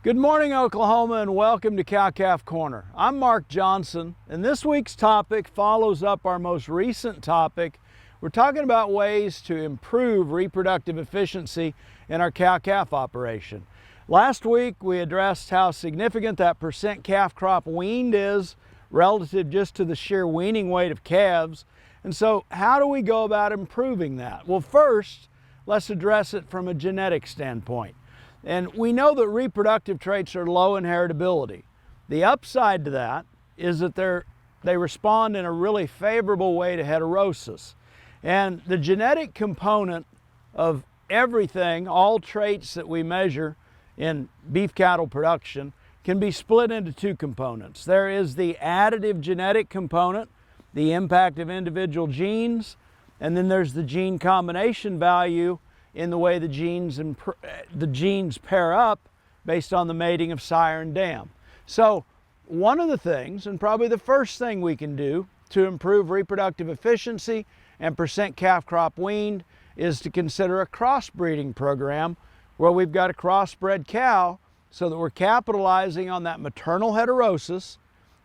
Good morning, Oklahoma, and welcome to Cow-Calf Corner. I'm Mark Johnson, and this week's topic follows up our most recent topic. We're talking about ways to improve reproductive efficiency in our cow-calf operation. Last week, we addressed how significant that percent calf crop weaned is relative just to the sheer weaning weight of calves. And so how do we go about improving that? Well, first, let's address it from a genetic standpoint. And we know that reproductive traits are low in heritability. The upside to that is that they respond in a really favorable way to heterosis. And the genetic component of everything, all traits that we measure in beef cattle production, can be split into two components. There is the additive genetic component, the impact of individual genes, and then there's the gene combination value in the way the genes pair up based on the mating of sire and dam. So one of the things, and probably the first thing we can do to improve reproductive efficiency and percent calf crop weaned, is to consider a crossbreeding program where we've got a crossbred cow so that we're capitalizing on that maternal heterosis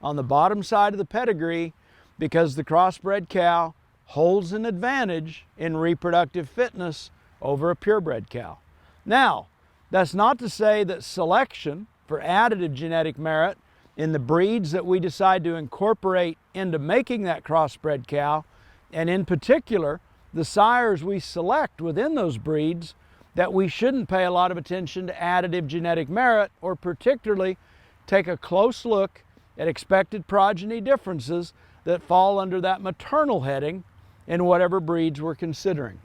on the bottom side of the pedigree, because the crossbred cow holds an advantage in reproductive fitness over a purebred cow. Now, that's not to say that selection for additive genetic merit in the breeds that we decide to incorporate into making that crossbred cow, and in particular, the sires we select within those breeds, that we shouldn't pay a lot of attention to additive genetic merit, or particularly take a close look at expected progeny differences that fall under that maternal heading in whatever breeds we're considering.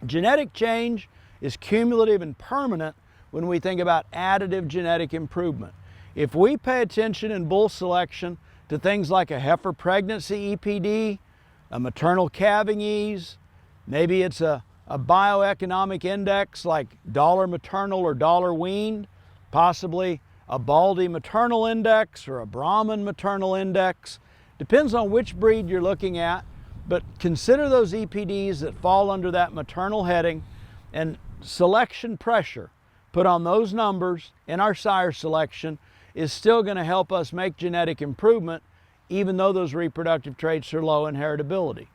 Genetic change is cumulative and permanent when we think about additive genetic improvement. If we pay attention in bull selection to things like a heifer pregnancy EPD, a maternal calving ease, maybe it's a bioeconomic index like dollar maternal or dollar weaned, possibly a Baldy maternal index or a Brahman maternal index, depends on which breed you're looking at. But consider those EPDs that fall under that maternal heading, and selection pressure put on those numbers in our sire selection is still going to help us make genetic improvement, even though those reproductive traits are low in heritability.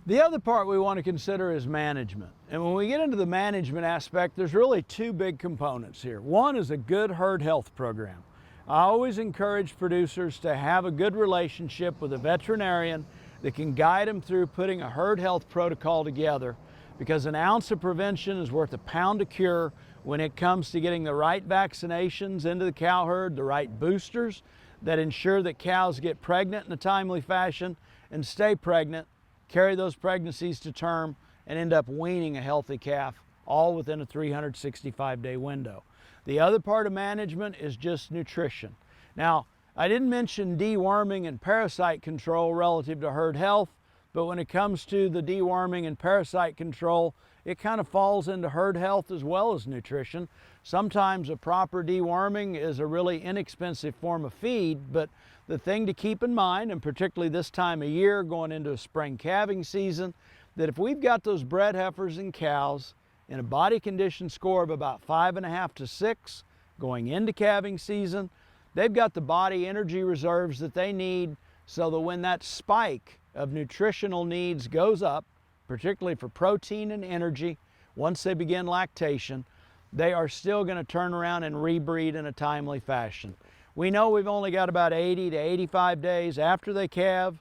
The other part we want to consider is management. And when we get into the management aspect, there's really two big components here. One is a good herd health program. I always encourage producers to have a good relationship with a veterinarian that can guide them through putting a herd health protocol together, because an ounce of prevention is worth a pound of cure when it comes to getting the right vaccinations into the cow herd, the right boosters that ensure that cows get pregnant in a timely fashion and stay pregnant, carry those pregnancies to term, and end up weaning a healthy calf, all within a 365-day window. The other part of management is just nutrition. Now, I didn't mention deworming and parasite control relative to herd health, but when it comes to the deworming and parasite control, it kind of falls into herd health as well as nutrition. Sometimes a proper deworming is a really inexpensive form of feed, but the thing to keep in mind, and particularly this time of year going into a spring calving season, that if we've got those bred heifers and cows in a body condition score of about 5.5 to 6 going into calving season, they've got the body energy reserves that they need, so that when that spike of nutritional needs goes up, particularly for protein and energy, once they begin lactation, they are still going to turn around and rebreed in a timely fashion. We know we've only got about 80 to 85 days after they calve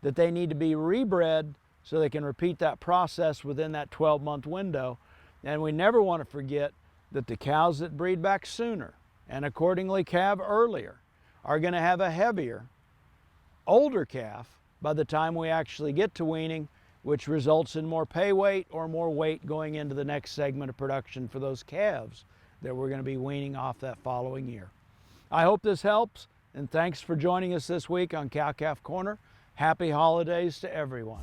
that they need to be rebred so they can repeat that process within that 12-month window. And we never want to forget that the cows that breed back sooner and accordingly calve earlier are going to have a heavier, older calf by the time we actually get to weaning, which results in more pay weight or more weight going into the next segment of production for those calves that we're going to be weaning off that following year. I hope this helps, and thanks for joining us this week on Cow-Calf Corner. Happy holidays to everyone.